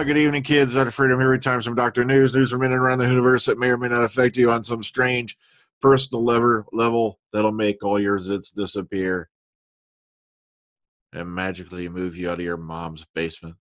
Good evening, kids. Dr. Freedom here. Times from Dr. News. News from in and around the universe that may or may not affect you on some strange personal level that'll make all your zits disappear and magically move you out of your mom's basement.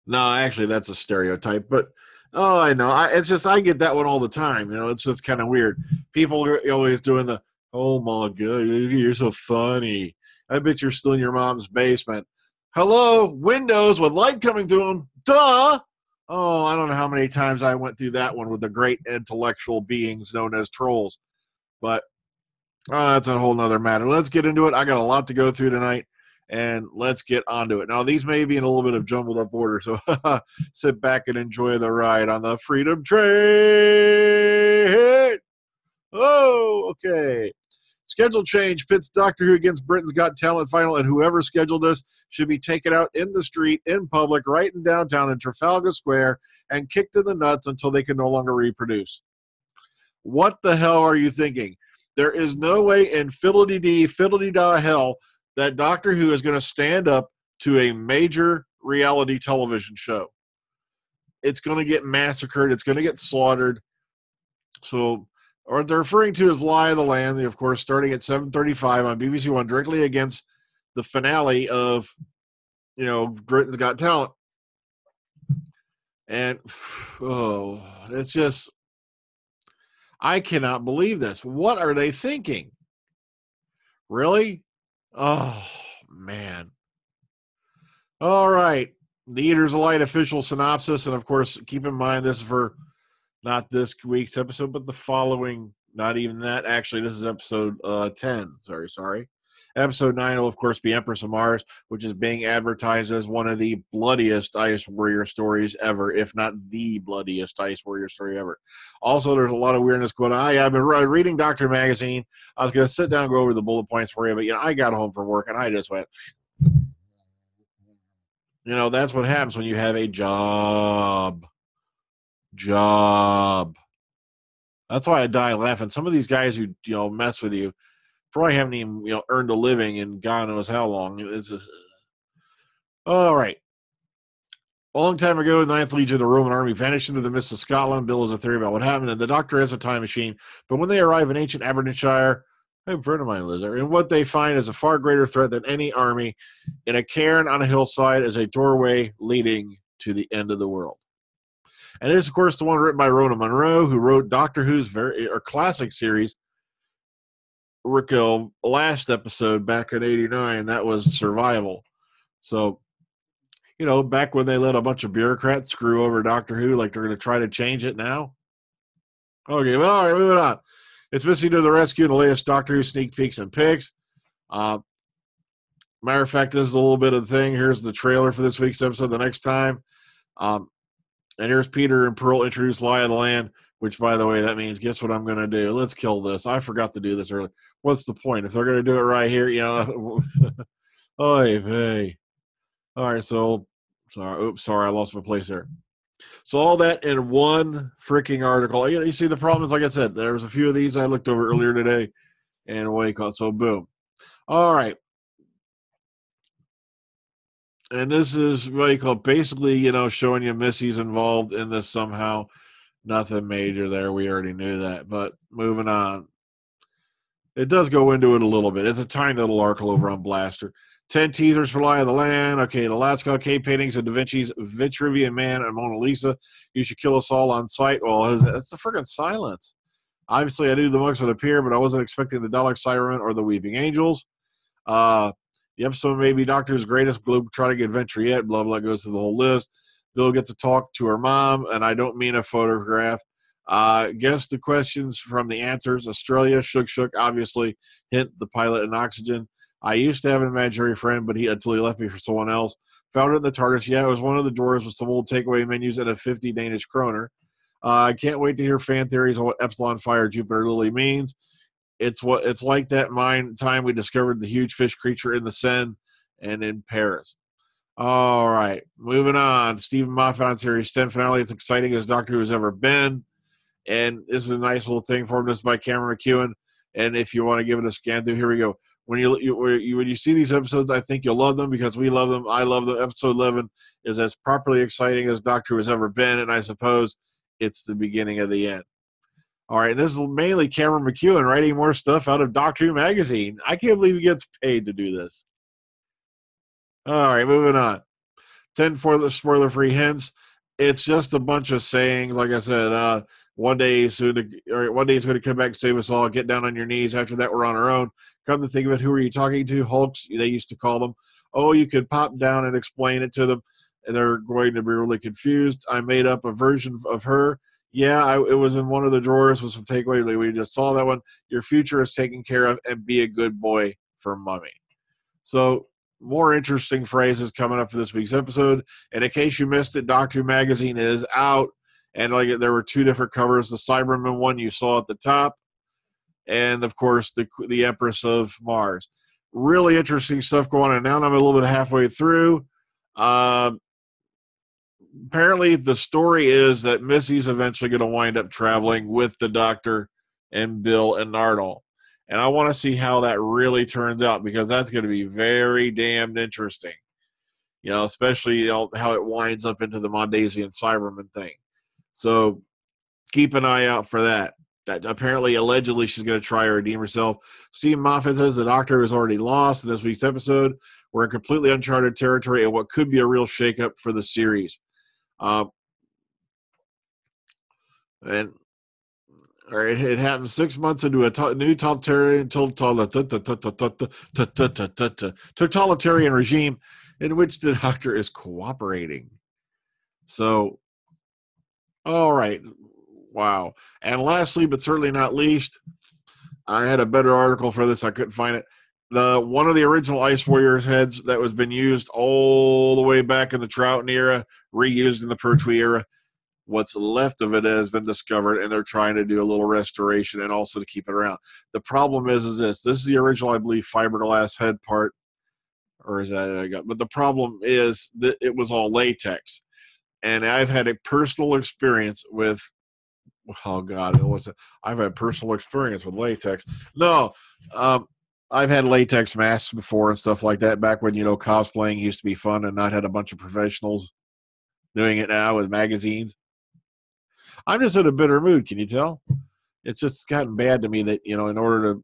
No, actually, that's a stereotype, but oh, I know. I get that one all the time. You know, it's just kind of weird. People are always doing the, oh my God, you're so funny. I bet you're still in your mom's basement. Hello, windows with light coming through them. Duh. Oh, I don't know how many times I went through that one with the great intellectual beings known as trolls. But that's a whole nother matter. Let's get into it. I got a lot to go through tonight, and let's get onto it. Now, these may be in a little bit of jumbled up order, so sit back and enjoy the ride on the Freedom Train. Oh, okay. Schedule change pits Doctor Who against Britain's Got Talent final, and whoever scheduled this should be taken out in the street, in public, right in downtown in Trafalgar Square, and kicked in the nuts until they can no longer reproduce. What the hell are you thinking? There is no way in fiddle-dee-dee, fiddle-dee-dah hell that Doctor Who is going to stand up to a major reality television show. It's going to get massacred. It's going to get slaughtered. So what they're referring to is Lie of the Land, of course, starting at 7:35 on BBC One, directly against the finale of, Britain's Got Talent. And, it's just, I cannot believe this. What are they thinking? Really? Oh, man. All right. The Eaters of Light official synopsis, and of course, keep in mind this is for not this week's episode, but the following, not even that. Actually, this is episode 10. Sorry. Episode 9 will, of course, be Empress of Mars, which is being advertised as one of the bloodiest Ice Warrior stories ever, if not the bloodiest Ice Warrior story ever. Also, there's a lot of weirdness going on. I've been reading Doctor Magazine. I was going to sit down and go over the bullet points for you, but, I got home from work, and I just went, that's what happens when you have a job. That's why I die laughing. Some of these guys who mess with you probably haven't even earned a living in God knows how long. It's just, all right. A long time ago, the 9th Legion of the Roman Army vanished into the mists of Scotland. Bill has a theory about what happened, and the Doctor has a time machine. But when they arrive in ancient Aberdeenshire, a friend of mine lives there, and what they find is a far greater threat than any army. In a cairn on a hillside is a doorway leading to the end of the world. And it is, of course, the one written by Rona Munro, who wrote Doctor Who's classic series, Rico, last episode back in 89. That was Survival. So, back when they let a bunch of bureaucrats screw over Doctor Who, like they're going to try to change it now. Okay, but all right, moving on. It's Missy to the rescue in the latest Doctor Who sneak peeks and pics. Matter of fact, this is a little bit of the thing. Here's the trailer for this week's episode. The next time. And here's Peter and Pearl introduce Lie of the Land, which, by the way, that means, guess what I'm going to do? Let's kill this. I forgot to do this earlier. What's the point? If they're going to do it right here, oy vey. All right, so, sorry, I lost my place there. So all that in one freaking article. You see, the problem is, like I said, there was a few of these I looked over earlier today, and what do you call it? So, boom. All right. And this is what you call basically, showing you Missy's involved in this somehow. Nothing major there. We already knew that. But moving on. It does go into it a little bit. It's a tiny little article over on Blaster. 10 teasers for Lie of the Land. Okay, the Lascaux cave paintings of Da Vinci's Vitruvian Man and Mona Lisa. You should kill us all on sight. Well, that's the friggin' silence. Obviously, I knew the monks would appear, but I wasn't expecting the Dalek Siren or the Weeping Angels. The episode may be Doctor's greatest globe-trotting adventure yet. Blah, blah, goes through the whole list. Bill gets to talk to her mom, and I don't mean a photograph. Guess the questions from the answers. Australia, Shook, obviously. Hint, the pilot and Oxygen. I used to have an imaginary friend, but until he left me for someone else. Found it in the TARDIS. Yeah, it was one of the doors with some old takeaway menus and a 50 Danish kroner. I can't wait to hear fan theories on what Epsilon Fire Jupiter Lily means. It's like that time we discovered the huge fish creature in the Seine and in Paris. All right, moving on. Stephen Moffat on Series 10 finale. It's exciting as Doctor Who has ever been. And this is a nice little thing for him. This is by Cameron McEwen. And if you want to give it a scan through, here we go. when you see these episodes, I think you'll love them because we love them. I love them. Episode 11 is as properly exciting as Doctor Who has ever been, and I suppose it's the beginning of the end. All right, this is mainly Cameron McEwen writing more stuff out of Doctor Who magazine. I can't believe he gets paid to do this. All right, moving on. 10 for the spoiler-free hints. It's just a bunch of sayings. Like I said, one day he's going to come back and save us all. Get down on your knees. After that, we're on our own. Come to think of it, who are you talking to? Hulks, they used to call them. Oh, you could pop down and explain it to them, and they're going to be really confused. I made up a version of her. Yeah, it was in one of the drawers with some takeaway. We just saw that one. Your future is taken care of, and be a good boy for Mummy. So, more interesting phrases coming up for this week's episode. And in case you missed it, Doctor Who magazine is out. And like there were two different covers. The Cyberman one you saw at the top. And, of course, the Empress of Mars. Really interesting stuff going on. And now I'm a little bit halfway through. Apparently, the story is that Missy's eventually going to wind up traveling with the Doctor and Bill and Nardole. And I want to see how that really turns out because that's going to be very damned interesting. You know, especially how it winds up into the Mondasian Cyberman thing. So keep an eye out for that. That apparently, allegedly, she's going to try to redeem herself. Steve Moffat says the Doctor is already lost in this week's episode. We're in completely uncharted territory and what could be a real shakeup for the series. And it happened 6 months into a new totalitarian regime in which the Doctor is cooperating. So, all right. Wow. And lastly, but certainly not least, I had a better article for this. I couldn't find it. One of the original Ice Warriors heads that was been used all the way back in the Troughton era, reused in the Pertwee era. What's left of it has been discovered, and they're trying to do a little restoration and also to keep it around. The problem is this. This is the original, I believe, fiberglass head part. Or is that but the problem is that it was all latex. And I've had a personal experience with I've had personal experience with latex. No, I've had latex masks before and stuff like that back when, cosplaying used to be fun and not had a bunch of professionals doing it now with magazines. I'm just in a bitter mood, can you tell? It's just gotten bad to me that, in order to,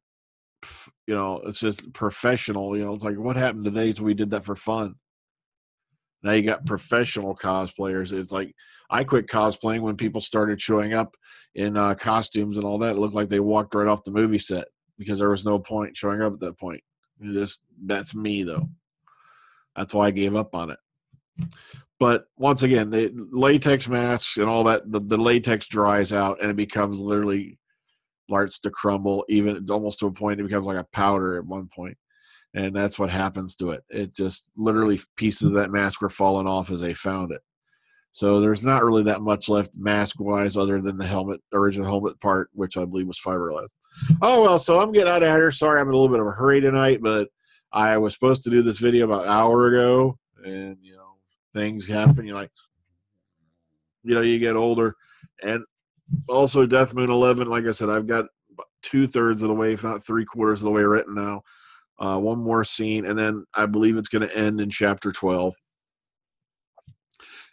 it's just professional, it's like what happened to the days when we did that for fun? Now you got professional cosplayers. It's like I quit cosplaying when people started showing up in costumes and all that. It looked like they walked right off the movie set because there was no point showing up at that point. That's me, though. That's why I gave up on it. But once again, the latex masks and all that, the latex dries out and it becomes literally starts to crumble, even almost to a point it becomes like a powder at one point. And that's what happens to it. It just literally pieces of that mask were falling off as they found it. So there's not really that much left mask-wise other than the original helmet part, which I believe was fiberglass. Oh, well, so I'm getting out of here. Sorry, I'm in a little bit of a hurry tonight, but I was supposed to do this video about an hour ago, and, things happen. You get older. And also Death Moon 11, like I said, I've got about 2/3 of the way, if not 3/4 of the way written now. One more scene, and then I believe it's going to end in chapter 12.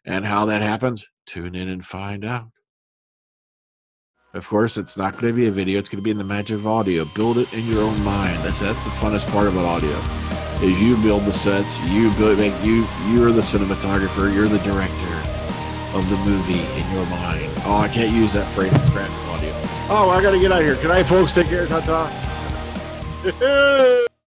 And how that happens, tune in and find out. Of course, it's not going to be a video. It's going to be in the magic of audio. Build it in your own mind. That's the funnest part about audio, is you build the sets. You're the cinematographer. You're the director of the movie in your mind. Oh, I can't use that phrase. It's random audio. Oh, I got to get out of here. Good night, folks. Take care. Ta-ta.